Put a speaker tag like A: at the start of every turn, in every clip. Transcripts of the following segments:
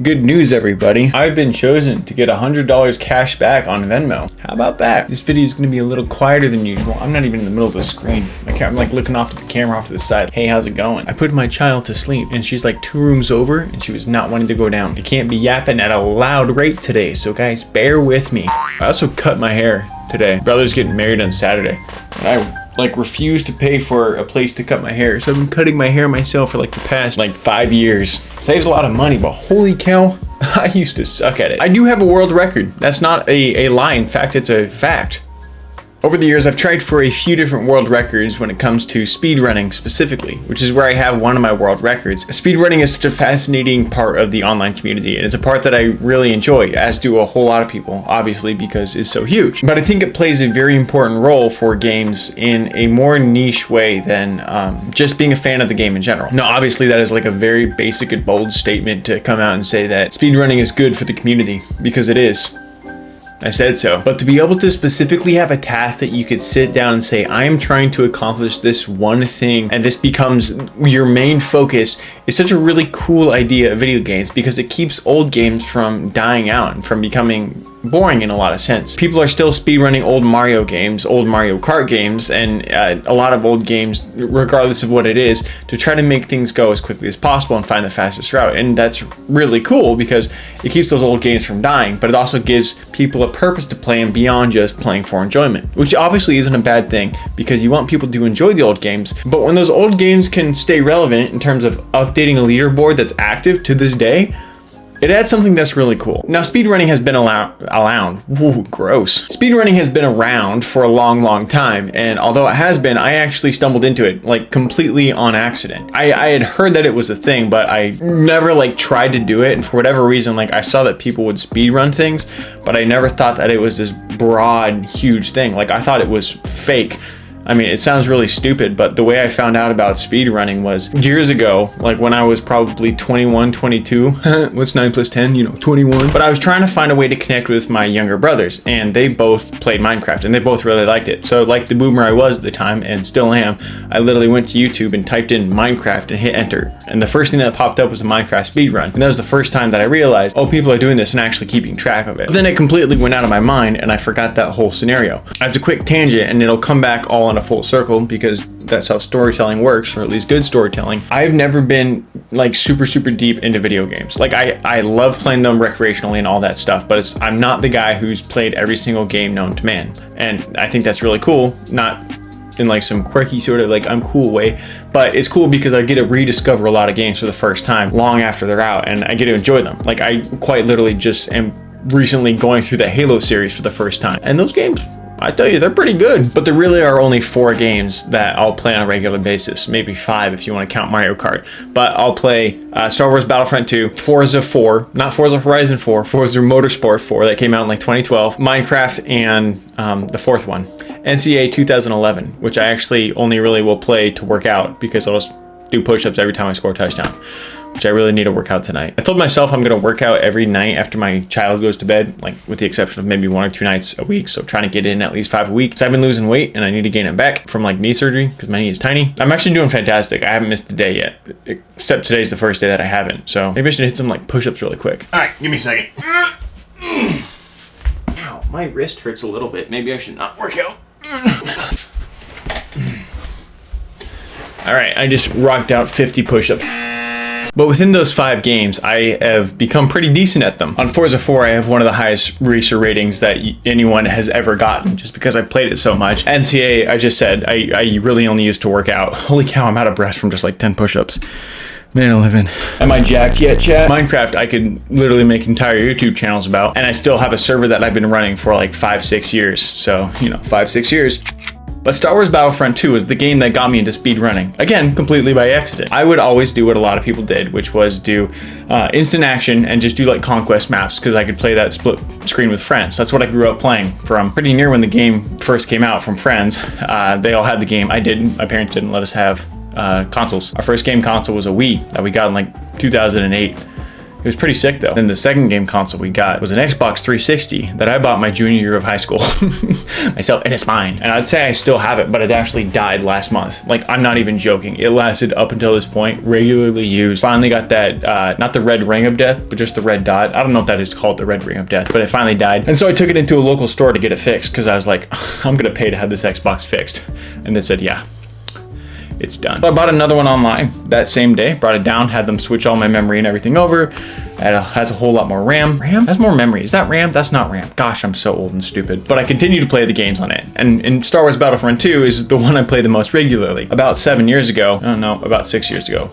A: Good news, everybody. I've been chosen to get $100 cash back on Venmo. How about that? This video is going to be a little quieter than usual. I'm not even in the middle of the screen. I'm like looking off to the camera off to the side. Hey, how's it going? I put my child to sleep and she's like 2 rooms over and she was not wanting to go down. I can't be yapping at a loud rate today, so guys, bear with me. I also cut my hair today. Brother's getting married on Saturday. And I refuse to pay for a place to cut my hair, so I've been cutting my hair myself for like the past 5 years. Saves a lot of money, but holy cow, I used to suck at it. I do have a world record. That's not a lie. In fact, it's a fact. Over the years, I've tried for a few different world records when it comes to speedrunning specifically, which is where I have one of my world records. Speedrunning is such a fascinating part of the online community, and it's a part that I really enjoy, as do a whole lot of people, obviously because it's so huge. But I think it plays a very important role for games in a more niche way than just being a fan of the game in general. Now, obviously that is like a very basic and bold statement to come out and say that speedrunning is good for the community, because it is. I said so. But to be able to specifically have a task that you could sit down and say, I am trying to accomplish this one thing, and this becomes your main focus, is such a really cool idea of video games, because it keeps old games from dying out and from becoming boring in a lot of sense. People are still speedrunning old Mario games, old Mario Kart games, and a lot of old games, regardless of what it is, to try to make things go as quickly as possible and find the fastest route. And that's really cool because it keeps those old games from dying, but it also gives people a purpose to play them beyond just playing for enjoyment, which obviously isn't a bad thing because you want people to enjoy the old games. But when those old games can stay relevant in terms of updating a leaderboard that's active to this day, it adds something that's really cool. Now, speedrunning has been Speedrunning has been around for a long time, and although it has been, I actually stumbled into it completely on accident. I had heard that it was a thing, but I never tried to do it, and for whatever reason, I saw that people would speedrun things, but I never thought that it was this broad, huge thing. I thought it was fake. I mean, it sounds really stupid, but the way I found out about speedrunning was years ago, when I was probably 21, 22. What's 9 plus 10? 21. But I was trying to find a way to connect with my younger brothers, and they both played Minecraft, and they both really liked it. So like the boomer I was at the time, and still am, I literally went to YouTube and typed in Minecraft and hit enter. And the first thing that popped up was a Minecraft speedrun. And that was the first time that I realized, oh, people are doing this and actually keeping track of it. But then it completely went out of my mind, and I forgot that whole scenario. As a quick tangent, and it'll come back all in a full circle because that's how storytelling works, or at least good storytelling. I've never been super deep into video games. I love playing them recreationally and all that stuff, but I'm not the guy who's played every single game known to man. And I think that's really cool, not in some quirky sort of I'm cool way, but it's cool because I get to rediscover a lot of games for the first time long after they're out, and I get to enjoy them. I quite literally just am recently going through the Halo series for the first time, and those games, I tell you, they're pretty good. But there really are only 4 games that I'll play on a regular basis. Maybe 5 if you want to count Mario Kart. But I'll play Star Wars Battlefront 2, Forza 4, not Forza Horizon 4, Forza Motorsport 4 that came out in 2012, Minecraft, and the 4th one, NCAA 2011, which I actually only really will play to work out because I'll just do push-ups every time I score a touchdown, which I really need to work out tonight. I told myself I'm going to work out every night after my child goes to bed, with the exception of maybe 1 or 2 nights a week. So trying to get in at least 5 a week. Because I've been losing weight and I need to gain it back from knee surgery because my knee is tiny. I'm actually doing fantastic. I haven't missed a day yet, except today's the first day that I haven't. So maybe I should hit some push-ups really quick. All right, give me a second. Ow, my wrist hurts a little bit. Maybe I should not work out. All right, I just rocked out 50 push-ups. But within those 5 games, I have become pretty decent at them. On Forza 4, I have one of the highest racer ratings that anyone has ever gotten, just because I played it so much. NCAA, I just said, I really only used to work out. Holy cow, I'm out of breath from just 10 push-ups. Man, 11. Am I jacked yet, chat? Minecraft, I could literally make entire YouTube channels about, and I still have a server that I've been running for 5-6 years. So, 5-6 years. But Star Wars Battlefront 2 is the game that got me into speedrunning. Again, completely by accident. I would always do what a lot of people did, which was do instant action and just do conquest maps because I could play that split screen with friends. That's what I grew up playing from pretty near when the game first came out from friends. They all had the game. I didn't. My parents didn't let us have consoles. Our first game console was a Wii that we got in 2008. It was pretty sick though. Then the second game console we got was an Xbox 360 that I bought my junior year of high school myself, and it's mine. And I'd say I still have it, but it actually died last month. Like, I'm not even joking. It lasted up until this point, regularly used. Finally got that, not the red ring of death, but just the red dot. I don't know if that is called the red ring of death, but it finally died. And so I took it into a local store to get it fixed because I was like, I'm gonna pay to have this Xbox fixed. And they said, yeah, it's done. So I bought another one online that same day, brought it down, had them switch all my memory and everything over. It has a whole lot more RAM. RAM has more memory. Is that RAM? That's not RAM. Gosh, I'm so old and stupid. But I continue to play the games on it. And in Star Wars Battlefront 2 is the one I play the most regularly. About 7 years ago, I don't know, about 6 years ago,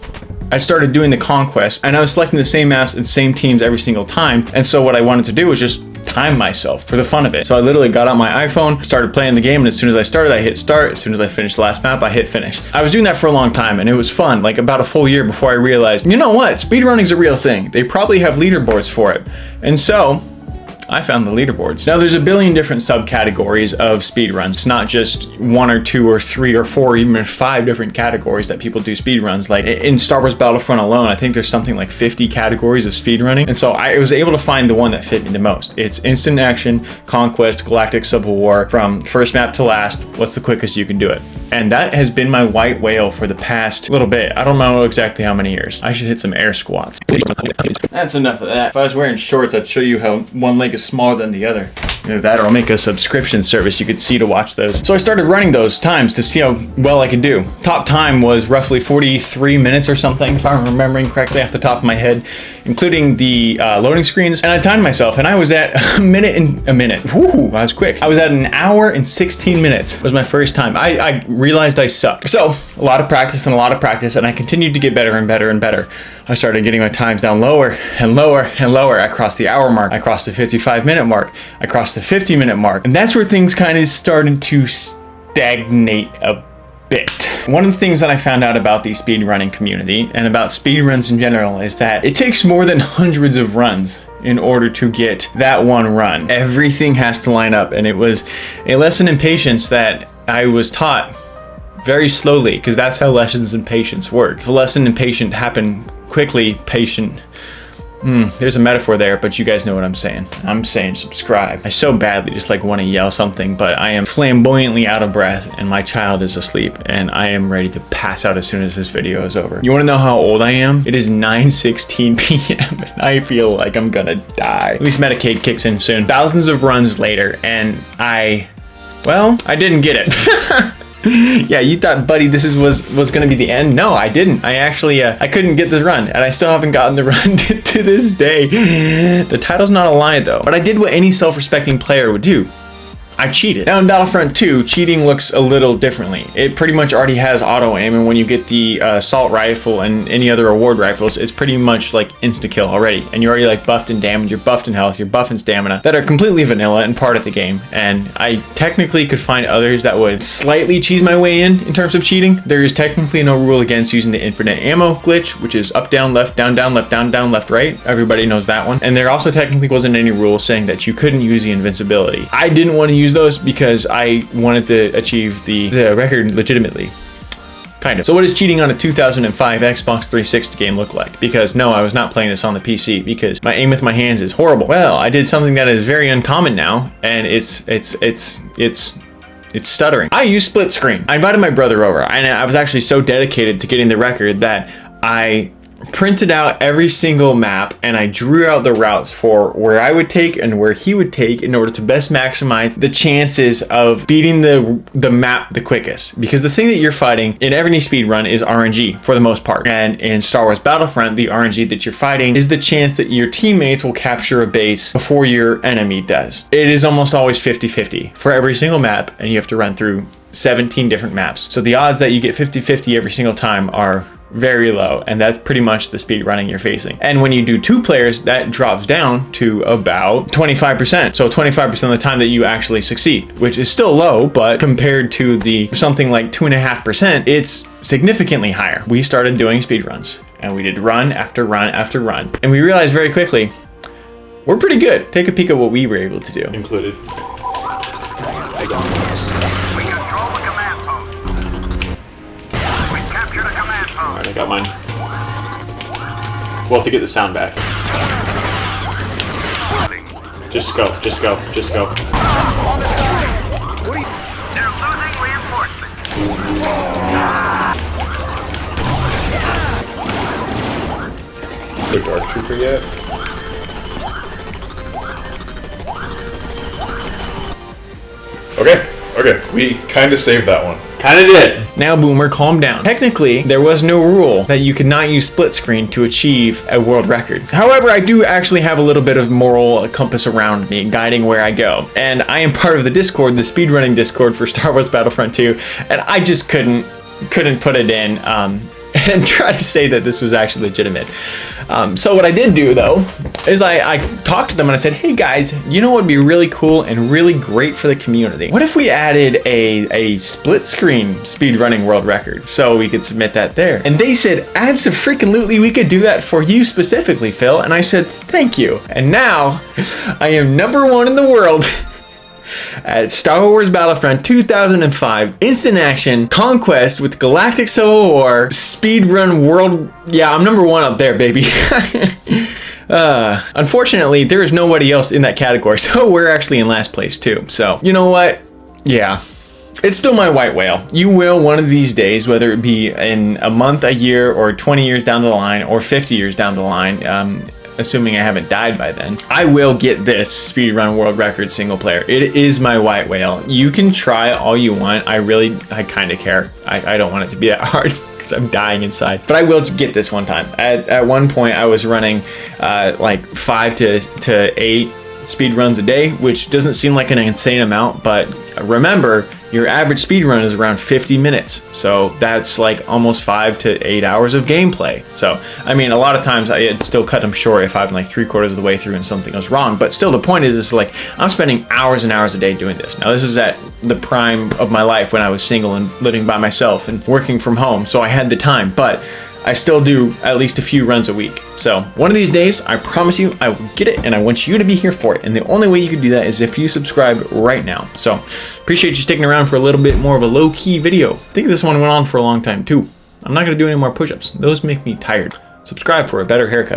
A: I started doing the conquest, and I was selecting the same maps and same teams every single time. And so what I wanted to do was just time myself for the fun of it. So I literally got out my iPhone, started playing the game, and as soon as I started, I hit start. As soon as I finished the last map, I hit finish. I was doing that for a long time, and it was fun, like about a full year before I realized, you know what, speedrunning's a real thing. They probably have leaderboards for it. And so I found the leaderboards. Now there's a billion different subcategories of speedruns, not just 1 or 2 or 3 or 4, or even 5 different categories that people do speedruns. Like in Star Wars Battlefront alone, I think there's something like 50 categories of speedrunning. And so I was able to find the one that fit me the most. It's instant action, conquest, galactic civil war, from first map to last, what's the quickest you can do it. And that has been my white whale for the past little bit. I don't know exactly how many years. I should hit some air squats. That's enough of that. If I was wearing shorts, I'd show you how one leg is smaller than the other. Either that or I'll make a subscription service you could see to watch those. So I started running those times to see how well I could do. Top time was roughly 43 minutes or something, if I'm remembering correctly off the top of my head, including the loading screens. And I timed myself, and I was at a minute. Woo, I was quick. I was at an hour and 16 minutes was my first time. I realized I sucked. So a lot of practice, and I continued to get better and better and better. I started getting my times down lower and lower and lower. I crossed the hour mark. I crossed the 55-minute mark. I crossed the 50-minute mark. And that's where things kind of started to stagnate a bit. One of the things that I found out about the speedrunning community and about speedruns in general is that it takes more than hundreds of runs in order to get that one run. Everything has to line up, and it was a lesson in patience that I was taught very slowly, because that's how lessons in patience work. If a lesson in patience happened quickly, patient, there's a metaphor there, but you guys know what I'm saying. I'm saying subscribe. I so badly just like want to yell something, but I am flamboyantly out of breath, and my child is asleep, and I am ready to pass out as soon as this video is over. You want to know how old I am? It is 9:16 p.m. and I feel like I'm gonna die. At least Medicaid kicks in soon. Thousands of runs later, and I didn't get it. Yeah, you thought, buddy, this was gonna be the end? No, I didn't. I actually, I couldn't get the run, and I still haven't gotten the run to this day. The title's not a lie, though. But I did what any self-respecting player would do. I cheated. Now in Battlefront 2, cheating looks a little differently. It pretty much already has auto aim, and when you get the assault rifle and any other reward rifles, it's pretty much like insta-kill already. And you're already like buffed in damage, you're buffed in health, you're buffed in stamina, that are completely vanilla and part of the game. And I technically could find others that would slightly cheese my way in terms of cheating. There is technically no rule against using the infinite ammo glitch, which is up, down, left, down, left, down, left, right. Everybody knows that one. And there also technically wasn't any rule saying that you couldn't use the invincibility. I didn't want to use those because I wanted to achieve the record legitimately. Kind of. So what does cheating on a 2005 Xbox 360 game look like? Because no, I was not playing this on the PC because my aim with my hands is horrible. Well, I did something that is very uncommon now, and it's stuttering. I use split screen. I invited my brother over, and I was actually so dedicated to getting the record that I printed out every single map, and I drew out the routes for where I would take and where he would take in order to best maximize the chances of beating the map the quickest. Because the thing that you're fighting in every speed run is RNG for the most part. And in Star Wars Battlefront, the RNG that you're fighting is the chance that your teammates will capture a base before your enemy does. It is almost always 50-50 for every single map, and you have to run through 17 different maps. So the odds that you get 50-50 every single time are very low, and that's pretty much the speed running you're facing. And when you do 2 players, that drops down to about 25%. So 25% of the time that you actually succeed, which is still low, but compared to the something like 2.5%, it's significantly higher. We started doing speed runs, and we did run after run after run, and we realized very quickly we're pretty good. Take a peek at what we were able to do. Included. I got mine. We'll have to get the sound back. Just go, just go, just go.
B: On the sides. What are you? They're losing reinforcements.
C: The Dark Trooper yet? Okay, we kind of saved that one.
A: Kinda did. Now, Boomer, calm down. Technically, there was no rule that you could not use split screen to achieve a world record. However, I do actually have a little bit of moral compass around me, guiding where I go. And I am part of the Discord, the speedrunning Discord for Star Wars Battlefront 2, and I just couldn't put it in and try to say that this was actually legitimate. So what I did do, though, is I talked to them and I said, hey guys, you know what would be really cool and really great for the community? What if we added a split screen speedrunning world record so we could submit that there? And they said, abso-freaking-lutely, we could do that for you specifically, Phil. And I said, thank you. And now I am #1 in the world at Star Wars Battlefront 2005 Instant Action Conquest with Galactic Civil War Speedrun World. Yeah, I'm #1 up there, baby. Unfortunately, there is nobody else in that category, so we're actually in last place too. So, you know what? Yeah. It's still my white whale. You will one of these days, whether it be in a month, a year, or 20 years down the line, or 50 years down the line, assuming I haven't died by then, I will get this speedrun world record single player. It is my white whale. You can try all you want. I kind of care. I don't want it to be that hard because I'm dying inside. But I will get this one time. At one point, I was running like 5 to 8 speed runs a day, which doesn't seem like an insane amount, but remember, your average speed run is around 50 minutes. So that's like almost 5 to 8 hours of gameplay. So, I mean, a lot of times I'd still cut them short if I'm like 3/4 of the way through and something goes wrong. But still, the point is like, I'm spending hours and hours a day doing this. Now, this is at the prime of my life when I was single and living by myself and working from home. So I had the time, but I still do at least a few runs a week. So one of these days, I promise you, I will get it, and I want you to be here for it. And the only way you can do that is if you subscribe right now. So appreciate you sticking around for a little bit more of a low-key video. I think this one went on for a long time too. I'm not gonna do any more push-ups. Those make me tired. Subscribe for a better haircut.